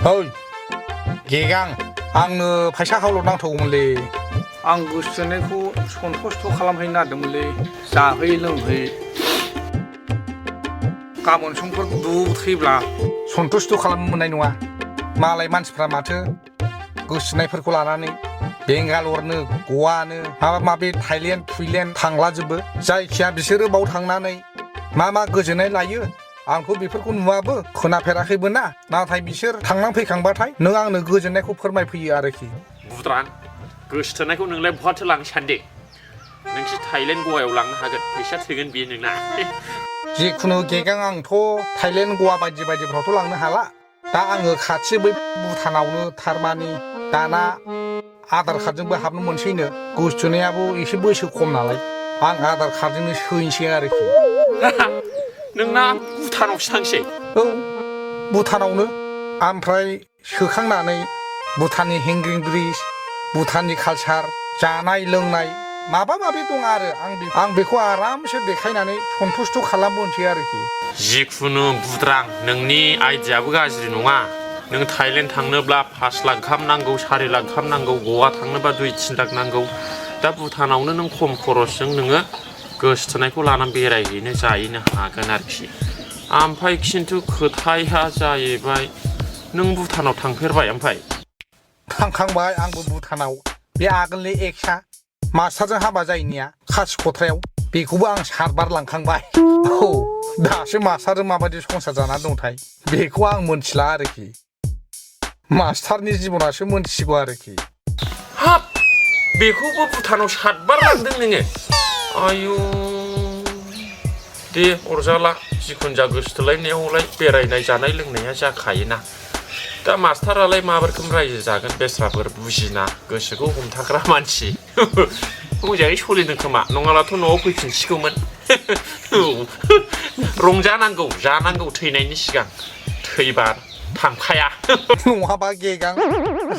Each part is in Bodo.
ओइ गेगां आंनो फैसा खावल' नांथ'गौमोनलै आं गोसोथोनायखौ सन्थुस्ट' खालामहैनो नागिरदोंमोनलै जाहै लोंहै गाबोन समफोर थैब्ला सन्थुस्ट' खालामनो मोननाय नङा मालाय मानसिफ्रा माथो गोसोनायफोरखौ लानानै बेंगालरनो गवानो माबा माबि थाइलेण्ड थुइलेण्ड थांलाजोबो जायखिया बिसोरो बाव थांनानै मा गोजोननाय लायो आंथ' बेफोरखौ नुवाबो खोनाफेराखैबो ना नाथाय बिसोर थांनानै फैखांबाथाय नों आंनो गोजोननायखौ फोरमायफैयो आरोखि बुद्रां गोसोथोनायखौ नोंलाय बहाथो लांनो सानदे नोंसोर थाइलेण्ड गवायाव लांनो हागोन फैसा थोगोन बियो नोंना जिखुनु गेगां आंथ' थाइलेण्ड गवा बायदि बायदिफ्रावथ' लांनो हाला दा आङो खाथि बै भुटानावनो थारमानि दाना आधार कार्डजोंबो हाबनो मोनसैनो गोसोथोनायाबो एसे बैसो खम नालाय आं आधार कार्डजोंनो सोहैनोसै आरोखि नोंना भुटानावसो थांसै औ भुटानावनो ओमफ्राय सोखांनानै भुटाननि हेंगिं ब्रिज भुटाननि कालचार जानाय लोंनाय माबा माबि दं आरो आं बेखौ आरामसे देखायनानै सन्थुस्ट' खालामबोनोसै आरोखि जिखुनु बुद्रां नोंनि आइडियाबो गाज्रि नङा नों थाइलेण्ड थांनोब्ला 5 लाख गाहाम नांगौ 4 लाख गाहाम नांगौ गवा थांनोबा 2-3 लाख नांगौ दा भुटानावनो नों खम खरसजों नोङो गोसोथोनायखौ लानानै बेरायहैनो जाहैनो हागोन आरोखि ओमफ्राय खिन्थु खोथाया जाहैबाय नों भुटानाव थांफेरबाय ओमफ्राय थांखांबाय आंबो भुटानाव बे आगोलनि एक्सआ मास्टारजों हाबा जायैनिया खासिख'थ्रायाव बेखौबो आं 7 बार लांखांबाय औ दासो मास्टारजों माबायदि संसार जानानै दंथाय बेखौ आं मोनथिला आरोखि मास्टारनि जिबनासो मोनथिगौ आरोखि हाब बेखौबो भुटानाव 7 बार लांदों नोङो आयु दे अरजाला जिखुनु जा गोसोथोलायनायावलाय बेरायनाय जानाय लोंनाया जाखायोना दा मास्टारालाय माबोरैखोम रायजो जागोन बेस्राफोर बुजिना गोसोखौ हमथाग्रा मानसि मोजाङै सोलिदों खोमा नङाब्लाथ' न'आव फैफिनसिगौमोन रंजानांगौ जानांगौ थैनायनि सिगां थैबा थांखाया नङाबा गेगां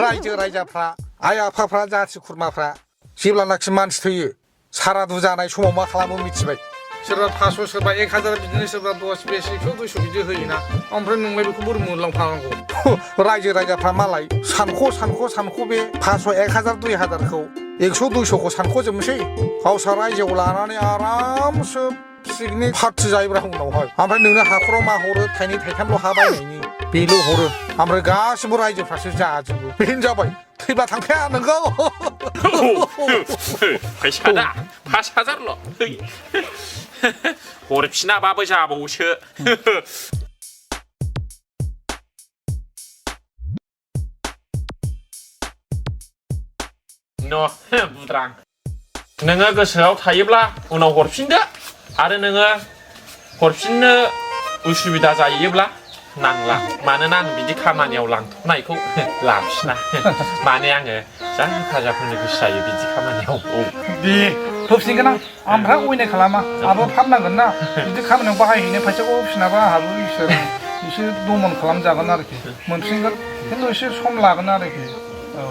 रायजो राजाफ्रा आइ आफाफ्रा जाथि खुरमाफ्रा जेब्लानाखि मानसि थैयो सारादु जानाय समाव मा खालामो मिथिबाय सोरबा 500 सोरबा 1000 बिदिनो सोरबा 10 बेसे 100 200 बिदि होयोना ओमफ्राय नोंलाय बेखौ बोरै मोनलांफानांगौ रायजो राजाफ्रा मालाय सानख' बे 500 1000 2000खौ 100 200खौ सानख'जोबनोसै गावसा रायजोआव लानानै आरामसो पिकनिक पार्टि जायोब्रा उनावहाय ओमफ्राय नोंनो हाखराव मा हरो 2 3ल' हा बायनायनि बेल' हरो ओमफ्राय गासिबो रायजोफ्रासो जाजोबो बेनो जाबाय थैब्ला थांखाया नोंगौ फैसा दा 5000ल' हरफिनाबाबो जाबावसो बुद्रां नोङो गोसोआव थायोब्ला उनाव हरफिनदो आरो नोङो हरफिननो उसुबिदा जायोब्ला नांला मानोना आं बिदि खामानियाव लांथ'नायखौ लाफिना माने आङो जा हेफाजाब होनो गोसो जायो बिदि खामानियाव औ दे होफिनगोन आं ओमफ्राय अयनाय खालामा आहाबो फाननांगोन ना बिदि खामानियाव बाहायहैनो फैसाखौ होफिनाबा आहाबो इसोर एसे दमन खालामजागोन आरोखि मोनफिनगोन खिन्थु एसे सम लागोन आरोखि औ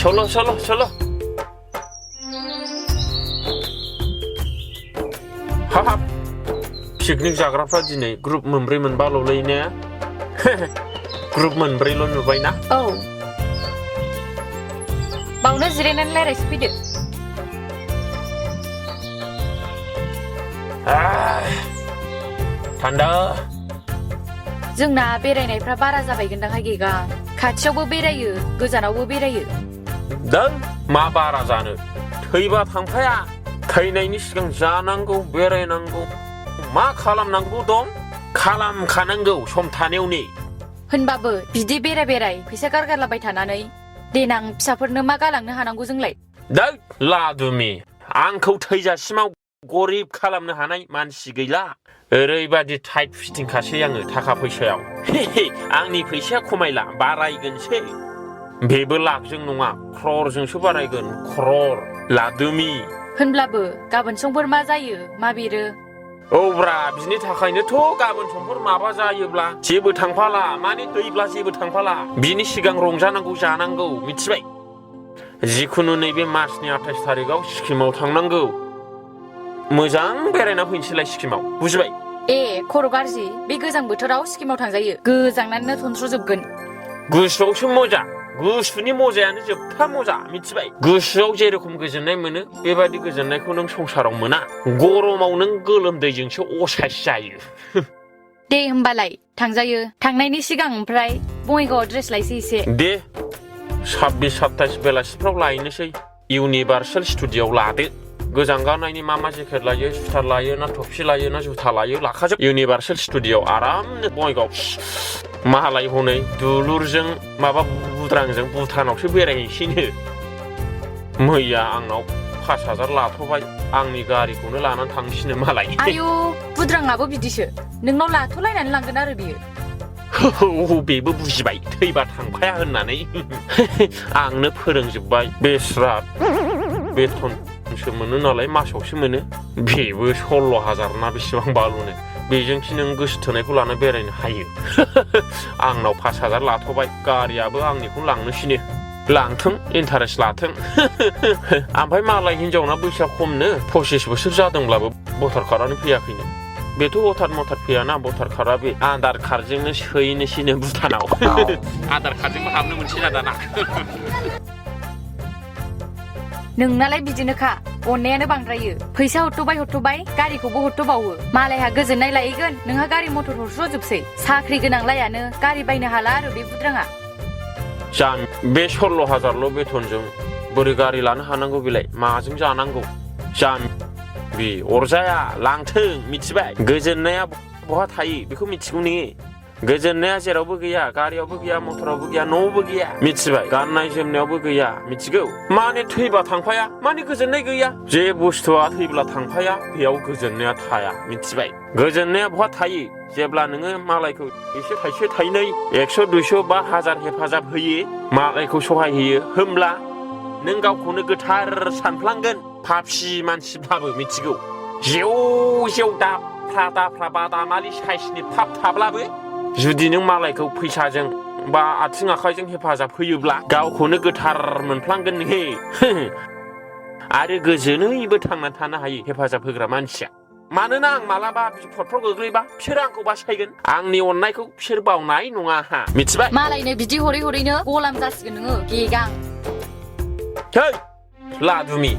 चलो हाब पिकनिक जाग्राफ्रा दिनै ग्रुप 4-5ल'लै ने ग्रुप 4ल' नुबायना औ बावनो जिरायनानै रायज्लायसो फैदो थान्दा जोंना बेरायनायफ्रा बारा जाबायगोनदांहाय गेगा खाथियावबो बेरायो गोजानावबो बेरायो दों मा बारा जानो थैबा थांफाया थैनायनि सिगां जानांगौ बेरायनांगौ मा खालामनांगौ दं खालामखानांगौ सम थानायावनो होनबाबो बिदि बेराय फैसा गारगारलाबाय थानानै देनां फिसाफोरनो मा गालांनो हानांगौ जोंलाय दै लादुमि आंखौ थैजासिमाव गरिब खालामनो हानाय मानसि गैला ओरैबादि टाइट फिटिंखासै आङो थाखा फैसायाव आंनि फैसाया खमायला बारायगोनसै बेबो लाखजों नङा क्ररजोंसो बारायगोन क्रर लादुमि होनब्लाबो गाबोन समफोर मा जायो मा बेरो औब्रा बिनि थाखायनोथ' गाबोन समफोर माबा जायोब्ला जेबो थांफाला माने थैब्ला जेबो थांफाला बिनि सिगां रंजानांगौ जानांगौ मिथिबाय जिखुनु नैबे मार्चनि 28 थारिखआव सिक्किमाव थांनांगौ मोजां बेरायना फैनोसैलाय सिक्किमाव बुजिबाय खर' गाज्रि बे गोजां बोथोराव सिक्किमाव थांजायो गोजांनानैनो थनस्र'जोबगोन गुसुआवसो मजा गुसुनि मजायानो जोबथा मजा मिथिबाय गुसुआव जेरेखम गोजोननाय मोनो बेबायदि गोजोननायखौ नों संसाराव मोना गरमाव नों गोलोमदैजोंसो असाइस जायो दे होमबालाय थांजायो थांनायनि सिगां ओमफ्राय बङाइगावआव ड्रेस लायसै एसे दे 26-27 बेलासिफ्राव लायनोसै इउनिभार्सेल स्टुडिय'आव लादो गोजां गाननायनि मा जेकेट लायो सुटार लायो ना टफि लायो ना जुथा लायो लाखाजोब इउनिभार्सेल स्टुडिय'आव आरामनो बङाइगाव मालाय हनै दुलुरजों माबा बुद्रांजों भुटानावसो बेरायहैसैनो मैया आंनाव 5,000 लाथ'बाय आंनि गारिखौनो लानानै थांसिनो मालाय आयु बुद्राङाबो बिदिसो नोंनाव लाथ'लायनानै लांगोन आरो बियो बेबो बुजिबाय थैबा थांफाया होननानै आंनो फोरोंजोबबाय बेस्रा बेथनसो मोनो नालाय मासावसो मोनो बेबो 16,000 ना बेसेबां बालुनो बेजोंसो नों गोसो थोनायखौ लाना बेरायनो हायो आंनाव 5,000 लाथ'बाय गारियाबो आंनिखौनो लांनोसैनो लांथों इन्टारेस्ट लाथों ओमफ्राय मालाय हिनजावना बैसोआ खमनो 25 बोसोर जादोंब्लाबो भटार कार्डआनो फैयाखैनो बेथ' हथात फैयाना भटार कार्डआ बे आधार कार्डजोंनो सोहैनोसैनो भुटानाव आधार कार्डजोंबो हाबनो मोनसैना दाना नोंनालाय बिदिनोखा अननायानो बांद्रायो फैसा हरथ'बाय गारिखौबो हरथ'बावो मालायहा गोजोननाय लायगोन नोंहा गारि मटर हरस्र'जोबसै साख्रि गोनांलायानो गारि बायनो हाला आरो बे बुद्राङा बे 16,000ल' बेथनजों बोरै गारि लानो हानांगौ बेलाय माजों जानांगौ बे अरजाया लांथों मिथिबाय गोजोननाया बहा थायो बेखौ मिथिगौ नोङो गोजोननाया जेरावबो गैया गारियावबो गैया मटरावबो गैया न'आवबो गैया मिथिबाय गाननाय जोमनायावबो गैया मिथिगौ माने थैबा थांफाया माने गोजोननाय गैया जे बुस्थुआ थैब्ला थांफाया बेयाव गोजोननाया थाया मिथिबाय गोजोननाया बहा थायो जेब्ला नोङो मालायखौ एसे थाइसे थाइनै 100 200 बा 1000 हेफाजाब होयो मालायखौ सहाय होयो होमब्ला नों गावखौनो गोथार सानफ्लांगोन पापि मानसिब्लाबो मिथिगौ जेव दाफ्ला बादामालि साइसनि पाप थाब्लाबो जुदि नों मालायखौ फैसाजों बा आथिं आखाइजों हेफाजाब होयोब्ला गावखौनो गोथार मोनफ्लांगोन नोङो आरो गोजोनैबो थांना थानो हायो हेफाजाब होग्रा मानसिया मानोना आं मालाबा बिपदफ्राव गोग्लैबा बिसोर आंखौ बासायगोन आंनि अननायखौ बिसोर बावनाय नङा मिथिबाय मालायनो बिदि हरैनो गलाम जासिगोन नोङो गेगां लादुमि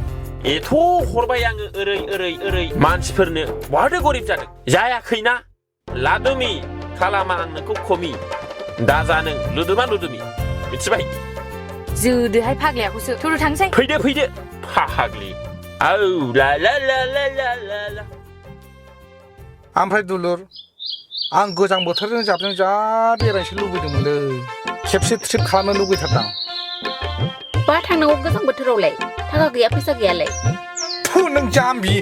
एथ' हरबाय आङो ओरै मानसिफोरनो बहाथो गरिब जादों जायाखैना लादुमि खालामा आं नोंखौ खमि दाजा नों लुदुमि मिथिबाय जोदोहाय फाग्लायाखौसो थुरु थांसै फैदो फाग्लि औ ला ओमफ्राय दुलुर आं गोजां बोथोरजों जाबजों जा बेरायनोसो लुबैदोंमोनलै खेबसे ट्रिप खालामनो लुबैथारदां बहा थांनांगौ गोजां बोथोरावलाय थाखा गैया फैसा गैयालाय नों जाम्बि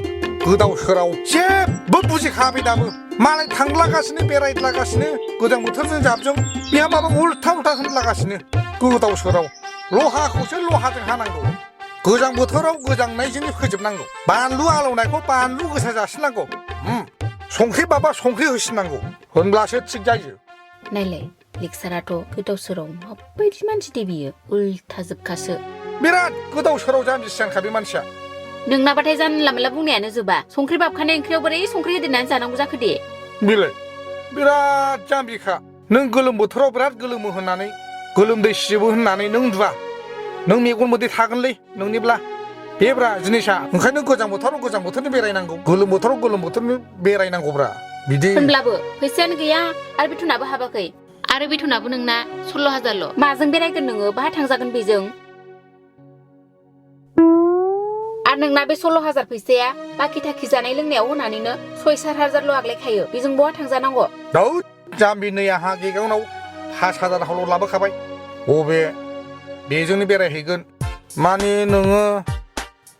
गोदाव सोराव जेबो बुजिखायाखै दाबो मालाय थांलागासिनो बेरायलागासिनो गोजां बोथोरजों जाबजों बेहा माबा उल्था होनलागासिनो गोदाव सोराव लहाखौसो लहाजों हानांगौ गोजां बोथोराव गोजांनायजोंनो फोजोबनांगौ बानलु आलौनायखौ बानलु गोसा जासिनांगौ संख्रि बाबा संख्रि होसिननांगौ होनब्लासो थिग जायो नायलाय लेक्साराथ' गोदाव सोराव माबायदि मानसि दे बियो उल्था जोबखासो बिराद गोदाव सोराव जाम्बिसियानखा बे मानसिया नोंनाबाथाय जानला मोनला बुंनायानो जोबा संख्रि बाबखानाय ओंख्रियाव बोरै संख्रि होदेरनानै जानांगौ जाखो दे बिलाय बिराद जाम्बिखा नों गोलोम बोथोराव बिराद गोलोमो होननानै गोलोमदै सिजोबो होननानै नों उन्दुआ नों मेगन मोदै थागोनलै नोंनिब्ला बेब्रा जिनिसा ओंखायनो गोजां बोथोरनि बेरायनांगौ गोलोम बोथोरनि बेरायनांगौब्रा बिदि होनब्लाबो फैसायानो गैया आरो बेथनाबो हाबाखै आरो बेथनाबो नोंना 16,000ल' माजों बेरायगोन नोङो बाहा थांजागोन बेजों आरो नोंना बे 16,000 फैसाया बाखि थाखि जानाय लोंनायाव होनानैनो 6-7 हाजारल' आग्लायखायो बेजों बहा थांजानांगौ दाउ जाम्बि नै आंहा गेगावनाव 5,000 हावल' लाबोखाबाय बबे बेजोंनो बेरायहैगोन माने नोङो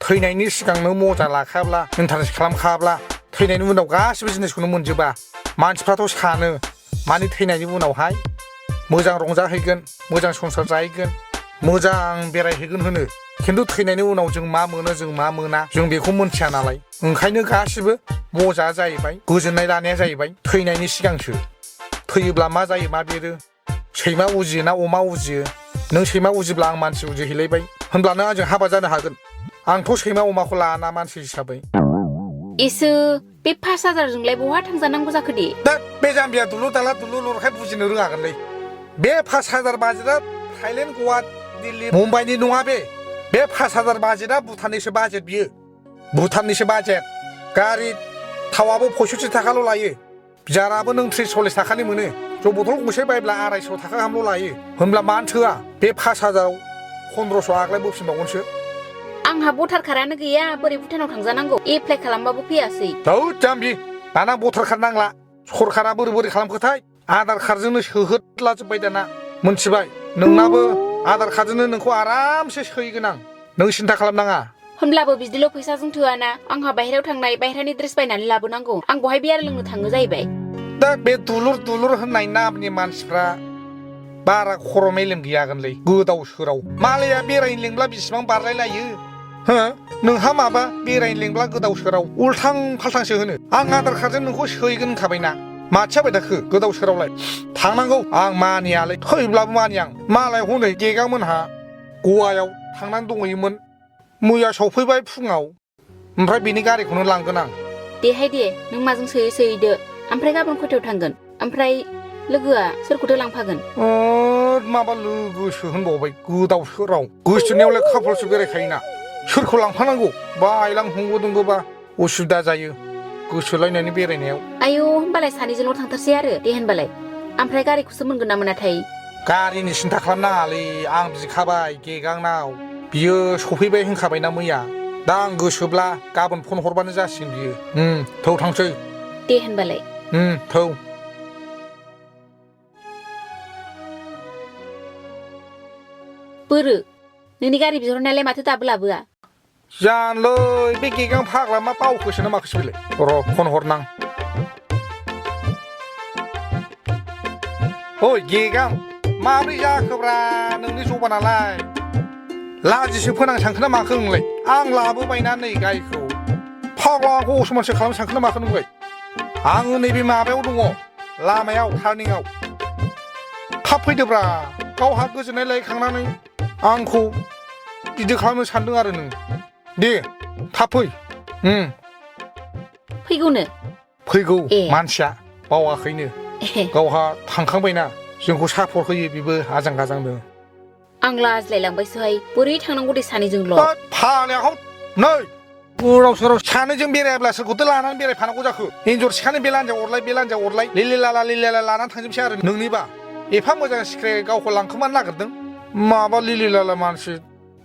थैनायनि सिगांनो मजा लाखाब्ला इन्टारेस्ट खालामखाब्ला थैनायनि उनाव गासिबो जिनिसखौनो मोनजोबा मानसिफ्राथ' सानो माने थैनायनि उनावहाय मोजां रंजाहैगोन मोजां संसार जाहैगोन मोजां बेरायहैगोन होनो खिन्थु थैनायनि उनाव जों मा मोनो जों मा मोना जों बेखौ मोनथिया नालाय ओंखायनो गासिबो मजा जाहैबाय गोजोननाय लानाया जाहैबाय थैनायनि सिगांसो थैयोब्ला मा जायो मा बेरो सैमा उजियो ना अमा उजियो नों सैमा उजिब्ला आं मानसि उजिहैलायबाय होनब्लानो आंजों हाबा जानो हागोन आंथ' सैमा अमाखौ लाना मानसि हिसाबै इसो बे 5,000जोंलाय बहा थांजानांगौ जाखो दे दा बे जाम्बिया दुलुर दाला दुलुर लुरखाय बुजिनो रोङागोनलै बे 5,000 बाजेटआ थाइलेण्ड गवा दिल्ली मुम्बाइनि नङा बे 5,000 बाजेटआ भुटाननिसो बाजेट बियो भुटाननिसो बाजेट गारि थावाबो 65 थाखाल' लायो जाराबो नों 30-40 थाखानि मोनो जौ बथल गंसे बायब्ला 250 थाखा गाहामल' लायो होमब्ला मानो थोआ बे 5,000आव 1500 आग्लाय बोफिनबावगोनसो आंहा भटार कार्डआनो गैया बोरै भुटानाव थांजानांगौ एप्लाइ खालामबाबो फैयासै औ जाम्बि दाना भटार कार्ड नांला सरकारा बोरै खालामखोथाय आधार कार्डजोंनो सोहोदलाजोब्बाय दाना मोनथिबाय नोंनाबो आधार कार्डजोंनो नोंखौ आरामसे सोहैगोन आं नों सिन्था खालामनाङा होमब्लाबो बिदिल' फैसाजों थोआना आंहा बाहेरायाव थांनाय बाहेरानि ड्रेस बायनानै लाबोनांगौ आं बहाय बियार लोंनो थाङो जाहैबाय दा बे दुलुर होननाय नामनि मानसिफ्रा बारा खर' मेलेम गैयागोनलै गोदाव सोराव मालाया बेरायनो लेंब्ला बिसिबां बारलायलायो हो नोंहा माबा बेरायनो लेंब्ला गोदाव सोराव उल्थां फाल्थांसो होनो आं आधार कार्डजों नोंखौ सोहैगोन होनखाबायना माथो जाबाय थाखो गोदाव सोरावलाय थांनांगौ आं मानियालै थैब्लाबो मानिया आं मालाय हनै गेगामोनहा गवायाव थांनानै दंहैयोमोन मैया सफैबाय फुङाव ओमफ्राय बिनि गारिखौनो लांगोन आं देहाय दे नों माजों सोहैदो ओमफ्राय गाबोन खयथायाव थांगोन ओमफ्राय लोगोआ सोरखौथो लांफागोन माबा लोगोसो होनबावबाय गोदाव सोराव गोसोथोनायावलाय खाफालसो बेरायखायोना सोरखौ लांफानांगौ बायलां होंगो दोंगोबा उसुबिदा जायो गोसोलायनायनि बेरायनायाव आयौ होमबालाय सानैजोंल' थांथारसै आरो दे होनबालाय ओमफ्राय गारिखौसो मोनगोन ना मोनाथाय गारिनि सिन्था खालामनाङालै आं बिखाबाय गेगांनाव बियो सफैबाय होनखाबायना मैया दा आं गोसोब्ला गाबोन फन हरबानो जासिगोन बियो थौ थांसै दे होनबालाय थौ बोरो नोंनि गारि बिहरनायालाय माथो दाबो लाबोआ जानलै बे गेगां फाग्ला मा बावखोसो ना माखोसो बेलाय र' फन हरनां ओइ गेगां माब्रै जाखोब्रा नोंनि जबानालाय लाजिसो फोनां सानखो ना माखो नोंलाय आं लाबोबायना नै गायखौ फाग्लाखौ असमानसो खालामनो सानखो ना माखो नोंलाय आङो नैबे माबायाव दङ लामायाव टार्निंआव थाब फैदोब्रा गावहा गोजोननाय लायखांनानै आंखौ गिदिर खालामनो सानदों आरो नों दे थाब फै फैगौ मानसिया बावाखैनो गावहा थांखांबायना जोंखौ सापर्ट होयो बेबो आजां गाजांनो आं लाजिलायलांबायसोहाय बोरै थांनांगौ दे सानैजोंल' फाग्लाखौ नै गोदाव सोराव सानैजों बेरायाब्ला सोरखौथो लानानै बेरायफानांगौ जाखो एन्जर सिखानो बे लान्जायाव अरलाय लिलि लाला लानानै थांजोबसै आरो नोंनिबा एफा मोजां सिख्रे गावखौ लांखोमानो नागिरदों माबा लिलि लाला मानसि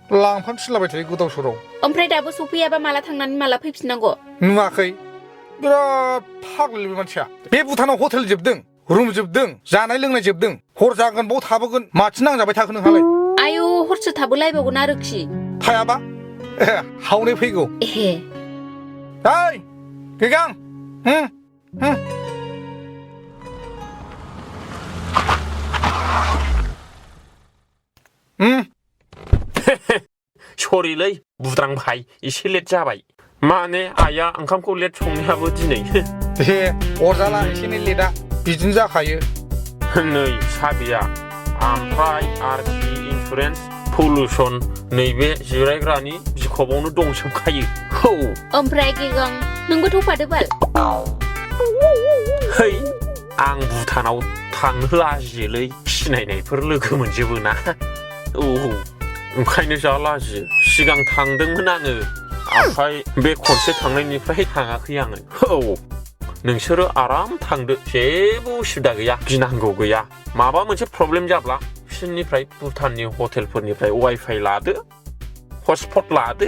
लांफानो थिनलाबाय थायो गोदाव सोराव ओमफ्राय दाबो सफैयाबा माला थांनानै माला फैफिननांगौ नुवाखै बिराद फाग्लि बे मानसिया बे भुटानाव हटेल जोबदों रुम जोबदों जानाय लोंनाय जोबदों हर जागोन बाव थाबोगोन माथो नांजाबाय थाखो नोंहालाय आयौ हरसो थाबोलायबावगोन आरोखि थायाबा हावनै फैगौ ओइ गेगां सरिलै बुद्रां भाइ एसे लेट जाबाय माने आइया ओंखामखौ लेट संनायाबो दिनै दे अरजाला एसे लेटआ बिदिनो जाखायो नै साबिया ओमफ्राय आरसि इन्सुरेन्स पलुसन नैबे जिरायग्रानि बिखबावनो दंजोबखायो हौ ओमफ्राय गेगां नोंबो थफादो बाल है आं भुटानाव थांनो लाजियोलै सिनायनायफोर लोगो मोनजोबो ना औ ओंखायनो जा लाजियो सिगां थांदोंमोन आङो ओमफ्राय बे खनसे थांनायनिफ्राय थाङाखै आङो औ नोंसोरो आराम थांदो जेबो उसुबिदा गैया गिनांगौ गैया माबा मोनसे प्रब्लेम जाब्ला बिसोरनिफ्राय भुटाननि हटेलफोरनिफ्राय वाइफाइ लादो हटस्पट लादो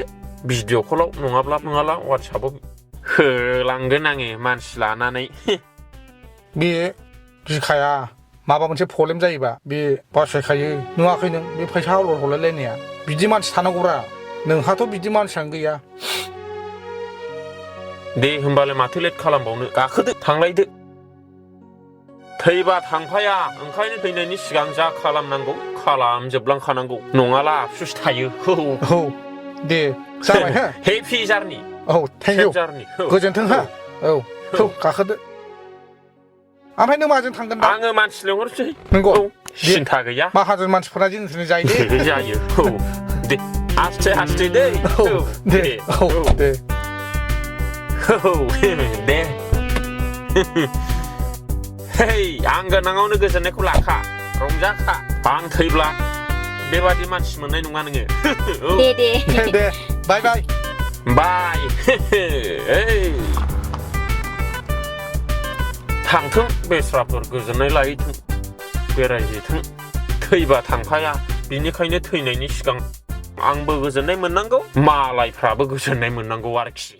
भिडिअ कलाव नङाब्ला वाट्सएपआव होलांगोन आङो मानसि लानानै बे गिखाया माबा मोनसे प्रब्लेम जायोबा बे बासायखायो नुवाखै नों बे फैसा हरलायलायनाया बिदि मानसि थानांगौब्रा नोंहाथ' बिदि मानसियानो गैया दे होमबालाय माथो लेट खालामबावनो गाखोदो थांलायदो थैबा थांफाया ओंखायनो फैनायनि सिगां जा खालामनांगौ खालामजोबलांखानांगौ नङाला आफसुस थायो औ दे जाबाय हो हेपि जार्नि औ थेंक इउ गोजोन्थों हो औ थौ गाखोदो ओमफ्राय नों माजों थांगोन दा आङो मानसि लिंहरसै नंगौ सिन्था गैया माहाजोन मानसिफोरा जिनिसनि जायो दे जायो औ दे आस्ते दे दे दे हेइ आं गोनाङावनो गोजोननायखौ लाखा रंजाखा आं थैब्ला बेबादि मानसि मोननाय नङा नोङो दे दे बाय बाय बाय थांथों बेस्राफोर गोजोननाय लाहैथों बेरायहैथों थैबा थांफाया बिनिखायनो थैनायनि सिगां आंबो गोजोननाय मोननांगौ मालायफ्राबो गोजोननाय मोननांगौ आरोखि